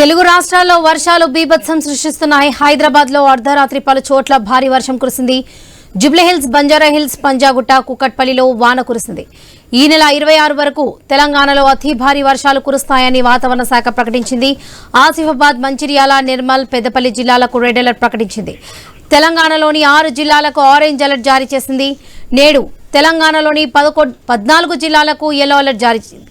తెలుగు రాష్ట్రాల్లో వర్షాలు బీభత్సం సృష్టిస్తున్నాయి. హైదరాబాద్ లో అర్ధరాత్రి పలు చోట్ల భారీ వర్షం కురిసింది. జూబ్లీహిల్స్, బంజారాహిల్స్, పంజాగుట్ట, కుకట్పల్లిలో వాన కురిసింది. ఈ నెల 26 వరకు తెలంగాణలో అతి భారీ వర్షాలు కురుస్తాయని వాతావరణ శాఖ ప్రకటించింది. ఆసిఫాబాద్, మంచిర్యాల, నిర్మల్, పెద్దపల్లి జిల్లాలకు రెడ్ అలర్ట్ ప్రకటించింది. తెలంగాణలోని 6 జిల్లాలకు ఆరెంజ్ అలర్ట్ జారీ చేసింది. నేడు తెలంగాణలోని 14 జిల్లాలకు యెల్లో అలర్ట్ జారీ చేసింది.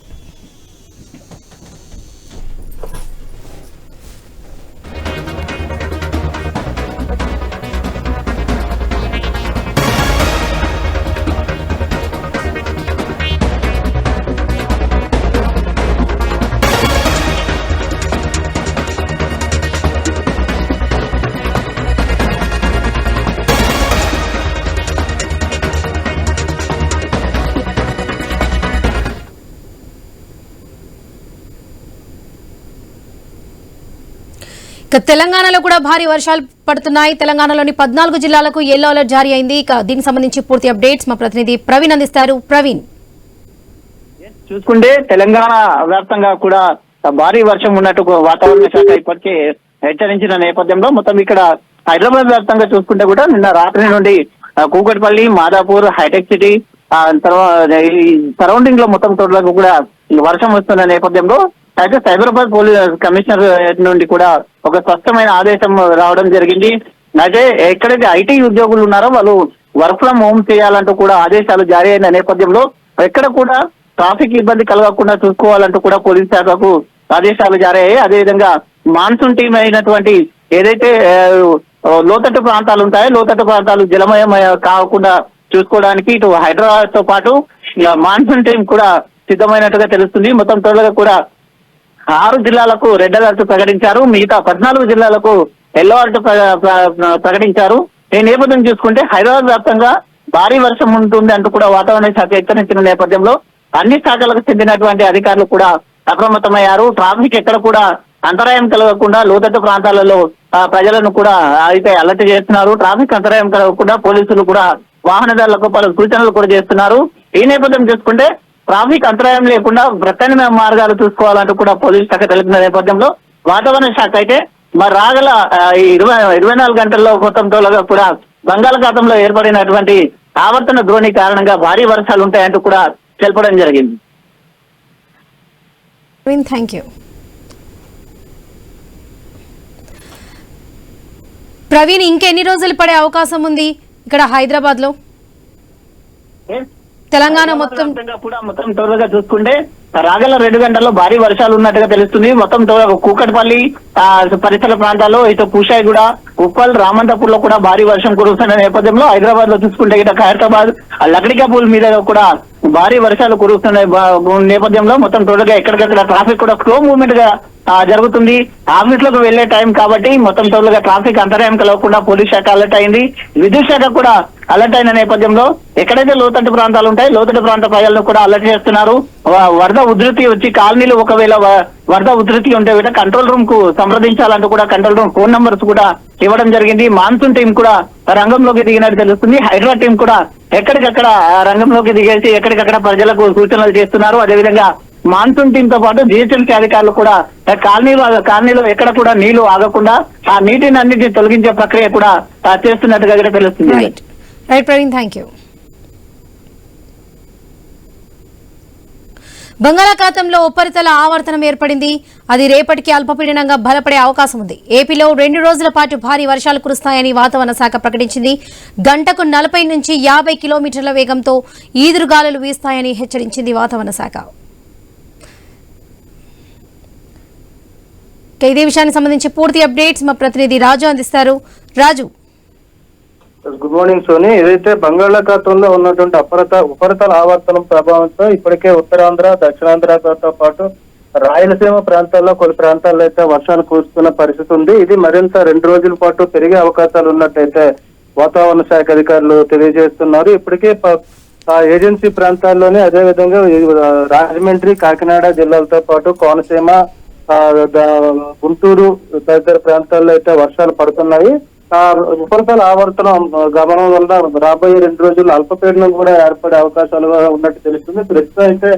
తెలంగాణలో కూడా భారీ వర్షాలు పడుతున్నాయి. తెలంగాణలోని 14 జిల్లాలకు యెల్లో అలర్ట్ జారీ అయింది. దీనికి సంబంధించి పూర్తి అప్డేట్స్ మా ప్రతినిధి ప్రవీణ్ అందిస్తారు. ప్రవీణ్, చూసుకుంటే తెలంగాణ వ్యాప్తంగా కూడా భారీ వర్షం ఉన్నట్టు వాతావరణ శాఖ ఇప్పటికే హెచ్చరించిన నేపథ్యంలో మొత్తం ఇక్కడ హైదరాబాద్ వ్యాప్తంగా చూసుకుంటే కూడా నిన్న రాత్రి నుండి కూకట్పల్లి, మాదాపూర్, హైటెక్ సిటీ తర్వాత సరౌండింగ్ లో మొత్తం చోట్లకు కూడా వర్షం వస్తున్న నేపథ్యంలో అయితే సైబరాబాద్ పోలీస్ కమిషనర్ నుండి కూడా ఒక స్పష్టమైన ఆదేశం రావడం జరిగింది. అయితే ఎక్కడైతే ఐటీ ఉద్యోగులు ఉన్నారో వాళ్ళు వర్క్ ఫ్రం హోమ్ చేయాలంటూ కూడా ఆదేశాలు జారీ అయిన నేపథ్యంలో ఎక్కడ కూడా ట్రాఫిక్ ఇబ్బంది కలగకుండా చూసుకోవాలంటూ కూడా పోలీస్ శాఖకు ఆదేశాలు జారీ అయ్యాయి. అదేవిధంగా మాన్సూన్ టీం అయినటువంటి ఏదైతే లోతట్టు ప్రాంతాలు ఉంటాయో లోతట్టు ప్రాంతాలు జలమయం కాకుండా చూసుకోవడానికి ఇటు హైదరాబాద్ తో పాటు మాన్సూన్ టీం కూడా సిద్ధమైనట్టుగా తెలుస్తుంది. మొత్తం త్వరగా కూడా 6 జిల్లాలకు రెడ్ అలర్ట్ ప్రకటించారు. మిగతా 14 జిల్లాలకు యెల్లో అలర్ట్ ప్రకటించారు. ఈ నేపథ్యం చూసుకుంటే హైదరాబాద్ వ్యాప్తంగా భారీ వర్షం ఉంటుంది అంటూ కూడా వాతావరణ శాఖ హెచ్చరించిన నేపథ్యంలో అన్ని శాఖలకు చెందినటువంటి అధికారులు కూడా అప్రమత్తమయ్యారు. ట్రాఫిక్ ఎక్కడ కూడా అంతరాయం కలగకుండా లోతట్టు ప్రాంతాలలో ప్రజలను కూడా అయితే అలర్ట్ చేస్తున్నారు. ట్రాఫిక్ అంతరాయం కలగకుండా పోలీసులు కూడా వాహనదారులకు పలు సూచనలు కూడా చేస్తున్నారు. ఈ నేపథ్యం చూసుకుంటే ట్రాఫిక్ అంతరాయం లేకుండా ప్రత్యామ్నాయ మార్గాలు చూసుకోవాలంటూ కూడా పోలీసు శాఖ తెలిపిన నేపథ్యంలో వాతావరణ శాఖ అయితే మరి రాగల 24 గంటల్లో మొత్తంతో కూడా బంగాళాఖాతంలో ఏర్పడినటువంటి ఆవర్తన ద్రోణి కారణంగా భారీ వర్షాలు ఉంటాయంటూ కూడా తెలపడం జరిగింది. ప్రవీణ్, ఇంకెన్ని రోజులు పడే అవకాశం ఉంది ఇక్కడ హైదరాబాద్ లో? తెలంగాణ మొత్తం త్వరగా చూసుకుంటే రాగల 2 గంటల్లో భారీ వర్షాలు ఉన్నట్టుగా తెలుస్తుంది. మొత్తం కూకట్పల్లి పరిసర ప్రాంతాల్లో ఇటు పూషాయిగూడ, ఉప్పల్, రామంతపూర్ లో కూడా భారీ వర్షం కురుస్తున్న నేపథ్యంలో హైదరాబాద్ లో చూసుకుంటే ఇటు ఖైరతాబాద్, లక్డికాపూల్ మీద కూడా భారీ వర్షాలు కురుస్తున్న నేపథ్యంలో మొత్తం త్వరగా ఎక్కడికక్కడ ట్రాఫిక్ కూడా స్లో మూవ్మెంట్ గా జరుగుతుంది. ఆఫీస్ లకు వెళ్లే టైం కాబట్టి మొత్తం త్వరగా ట్రాఫిక్ అంతరాయం కలగకుండా పోలీస్ శాఖ అలర్ట్ అయింది. విద్యుత్ శాఖ కూడా అలర్ట్ అయిన నేపథ్యంలో ఎక్కడైతే లోతట్టు ప్రాంతాలు ఉంటాయో లోతట్టు ప్రాంత ప్రజలను కూడా అలర్ట్ చేస్తున్నారు. వరద ఉధృతి వచ్చి కాలనీలు ఒకవేళ వరద ఉధృతి ఉంటే కంట్రోల్ రూమ్ కు సంప్రదించాలంటూ కూడా కంట్రోల్ రూమ్ ఫోన్ నంబర్స్ కూడా ఇవ్వడం జరిగింది. మాన్సూన్ టీం కూడా రంగంలోకి దిగినట్టు తెలుస్తుంది. హైదరాబాద్ టీం కూడా ఎక్కడికక్కడ రంగంలోకి దిగేసి ఎక్కడికక్కడ ప్రజలకు సూచనలు చేస్తున్నారు. అదేవిధంగా మాన్సూన్ టీం తో పాటు జిహెచ్ఎంసీ అధికారులు కూడా కాలనీలో ఎక్కడ కూడా నీళ్లు ఆగకుండా ఆ నీటిని అన్నింటినీ తొలగించే ప్రక్రియ కూడా చేస్తున్నట్టుగా తెలుస్తుంది. బంగాళాఖాతంలో ఉపరితల ఆవర్తనం ఏర్పడింది. అది రేపటికి అల్పపీడనంగా బలపడే అవకాశం ఉంది. ఏపీలో 2 రోజుల పాటు భారీ వర్షాలు కురుస్తాయని వాతావరణ శాఖ ప్రకటించింది. గంటకు 40 నుంచి 50 కిలోమీటర్ల వేగంతో ఈదురుగాలులు వీస్తాయని హెచ్చరించింది వాతావరణ శాఖ. ఇదే విషయానికి సంబంధించి పూర్తి అప్డేట్స్ మా ప్రతినిధి రాజు అందిస్తారు. రాజు, గుడ్ మార్నింగ్ సోని. ఏదైతే బంగాళాఖాతంలో ఉన్నటువంటి ఉపరితల ఆవర్తనం ప్రభావంతో ఇప్పటికే ఉత్తరాంధ్ర, దక్షిణాంధ్రతో పాటు రాయలసీమ ప్రాంతాల్లో కొన్ని ప్రాంతాల్లో అయితే వర్షాలు కురుస్తున్న పరిస్థితి ఉంది. ఇది మరింత 2 రోజుల పాటు పెరిగే అవకాశాలు ఉన్నట్టయితే వాతావరణ శాఖ అధికారులు తెలియజేస్తున్నారు. ఇప్పటికే ఏజెన్సీ ప్రాంతాల్లోనే అదేవిధంగా రాజమండ్రి, కాకినాడ జిల్లాలతో పాటు కోనసీమ, గుంటూరు తదితర ప్రాంతాల్లో అయితే వర్షాలు పడుతున్నాయి. ఉపరితల ఆవర్తనం గమనం వల్ల రాబోయే 2 రోజుల్లో అల్పపీడనం కూడా ఏర్పడే అవకాశాలు ఉన్నట్టు తెలుస్తుంది. ప్రస్తుతం అయితే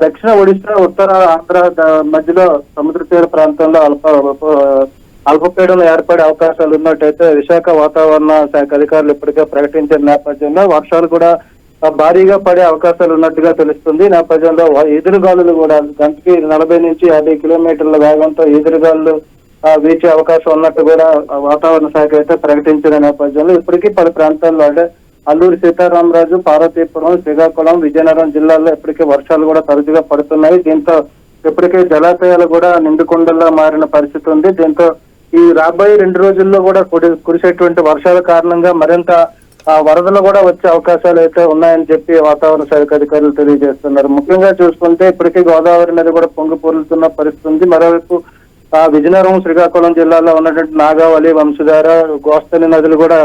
దక్షిణ ఒడిశా ఉత్తర ఆంధ్ర మధ్యలో సముద్ర తీర ప్రాంతంలో అల్పపీడనం ఏర్పడే అవకాశాలు ఉన్నట్టయితే విశాఖ వాతావరణ శాఖ అధికారులు ఇప్పటికే ప్రకటించిన నేపథ్యంలో వర్షాలు కూడా భారీగా పడే అవకాశాలు ఉన్నట్టుగా తెలుస్తుంది. ఈ నేపథ్యంలో ఎదురుగాలులు కూడా గంటకి 40 నుంచి 50 కిలోమీటర్ల వేగంతో ఎదురుగాలులు వీచే అవకాశం ఉన్నట్టు కూడా వాతావరణ శాఖ అయితే ప్రకటించిన నేపథ్యంలో ఇప్పటికీ పలు ప్రాంతాల్లో అంటే అల్లూరి సీతారామరాజు, పార్వతీపురం, శ్రీకాకుళం, విజయనగరం జిల్లాల్లో ఇప్పటికే వర్షాలు కూడా తరచుగా పడుతున్నాయి. దీంతో ఇప్పటికే జలాశయాలు కూడా నిండుకుండల్లా మారిన పరిస్థితి ఉంది. దీంతో ఈ రాబోయే 2 రోజుల్లో కూడా కురిసేటువంటి వర్షాల కారణంగా మరింత వరదలు కూడా వచ్చే అవకాశాలు అయితే ఉన్నాయని చెప్పి వాతావరణ శాఖ అధికారులు తెలియజేస్తున్నారు. ముఖ్యంగా చూసుకుంటే ఇప్పటికే గోదావరి నది కూడా పొంగి పొరులుతున్న పరిస్థితి ఉంది. మరోవైపు విజయనగరం, శ్రీకాకుళం జిల్లాలో ఉన్నటువంటి నాగావళి, వంశధార, గోస్తని నదులు కూడా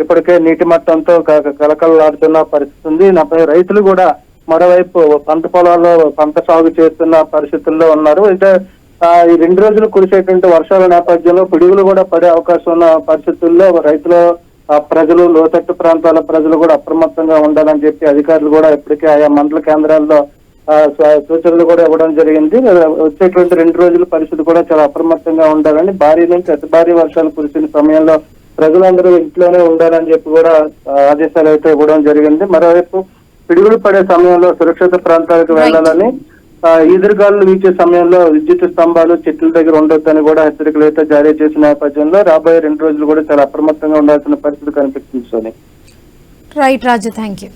ఇప్పటికే నీటి మట్టంతో కలకలలాడుతున్న పరిస్థితి ఉంది. రైతులు కూడా మరోవైపు పంట పొలాల్లో పంట సాగు చేస్తున్న పరిస్థితుల్లో ఉన్నారు. అయితే ఈ 2 రోజులు కురిసేటువంటి వర్షాల నేపథ్యంలో పిడుగులు కూడా పడే అవకాశం ఉన్న పరిస్థితుల్లో రైతుల ప్రజలు, లోతట్టు ప్రాంతాల ప్రజలు కూడా అప్రమత్తంగా ఉండాలని చెప్పి అధికారులు కూడా ఇప్పటికే ఆయా మండల కేంద్రాల్లో సూచనలు కూడా ఇవ్వడం జరిగింది. వచ్చేటువంటి 2 రోజుల పరిస్థితి కూడా చాలా అప్రమత్తంగా ఉండాలని, భారీ నుంచి అతి భారీ వర్షాలు కురిసిన సమయంలో ప్రజలందరూ ఇంట్లోనే ఉండాలని చెప్పి కూడా ఆదేశాలు అయితే ఇవ్వడం జరిగింది. మరోవైపు పిడుగులు పడే సమయంలో సురక్షిత ప్రాంతాలకు వెళ్లాలని, ఈదురుగాలు వీచే సమయంలో విద్యుత్ స్తంభాలు, చెట్ల దగ్గర ఉండొద్దని కూడా హెచ్చరికలు అయితే జారీ చేసిన నేపథ్యంలో రాబోయే 2 రోజులు కూడా చాలా అప్రమత్తంగా ఉండాల్సిన పరిస్థితి కనిపిస్తుంది. Right Raju, thank you.